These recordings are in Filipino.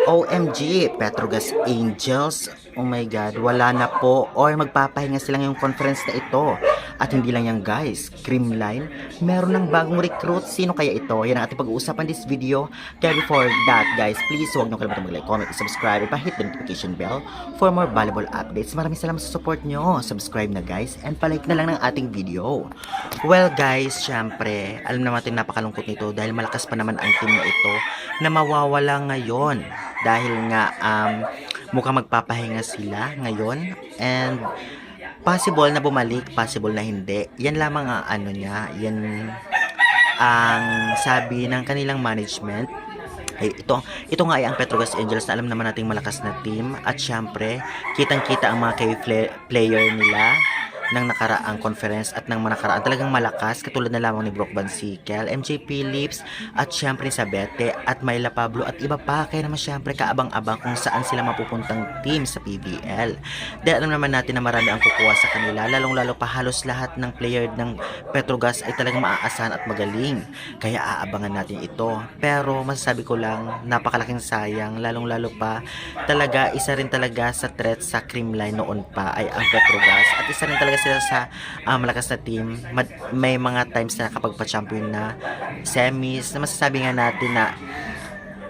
OMG, Petrogas Angels, oh my god, wala na po or magpapahinga sila ngayong conference na ito. At hindi lang yan guys, Creamline, meron ng bagong recruit. Sino kaya ito? Yan ang ating pag-uusapan this video. Kaya before that guys, please huwag niyo kalimutan mag-like, comment, subscribe, at hit the notification bell for more valuable updates. Maraming salamat sa support nyo. Subscribe na guys and palike na lang ng ating video. Well guys, syempre, alam naman natin napakalungkot nito dahil malakas pa naman ang team na ito na mawawala ngayon. Dahil nga mukhang magpapahinga sila ngayon and possible na bumalik, possible na hindi. Yan lamang ang ano niya, yan ang sabi ng kanilang management. Ay, ito nga ay ang Petrogas Angels na alam naman nating malakas na team at syempre kitang-kita ang mga player nila ng nakaraang conference at ng nakaraang talagang malakas katulad na lamang ni Brock Van Sickle, MJ Phillips at syempre ni Sabete at Myla Pablo at iba pa. Kaya naman syempre kaabang-abang kung saan sila mapupuntang team sa PBL. Dahil alam naman natin na marami ang kukuha sa kanila, lalong-lalo pa halos lahat ng player ng Petrogas ay talagang maaasahan at magaling. Kaya aabangan natin ito. Pero masasabi ko lang, napakalaking sayang, lalong-lalo pa talaga isa rin talaga sa threat sa Creamline noon pa ay ang Petrogas at isa rin talaga sila sa malakas na team. May mga times na kapag pa-champion na semis na masasabi nga natin na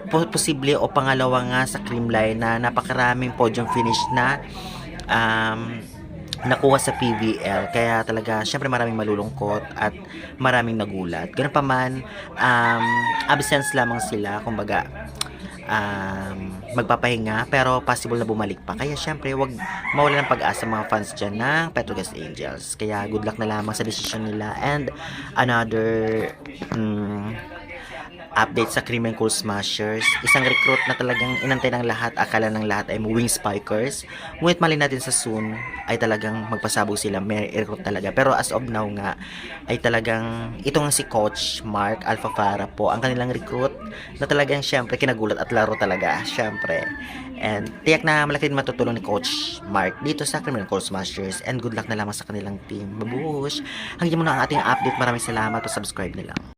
posible o pangalawa nga sa Creamline na napakaraming podium finish na nakuha sa PBL. Kaya talaga syempre maraming malulungkot at maraming nagulat. Ganun pa man, absence lamang sila, kumbaga magpapahinga pero possible na bumalik pa. Kaya syempre wag mawala ng pag-asa mga fans dyan ng Petrogas Angels. Kaya good luck na lamang sa decision nila. And another update sa Cream and Cool Smashers, isang recruit na talagang inantay ng lahat, akala ng lahat ay wing spikers, ngunit mali natin sa soon ay talagang magpasabog sila, may recruit talaga. Pero as of now nga ay talagang ito nga si Coach Mark Alfafara po ang kanilang recruit na talagang syempre kinagulat at laro talaga syempre. And tiyak na malaki din matutulong ni Coach Mark dito sa Cream and Cool Smashers and good luck na lamang sa kanilang team. Babush! Hanggang muna ang ating update. Maraming salamat, subscribe na lang.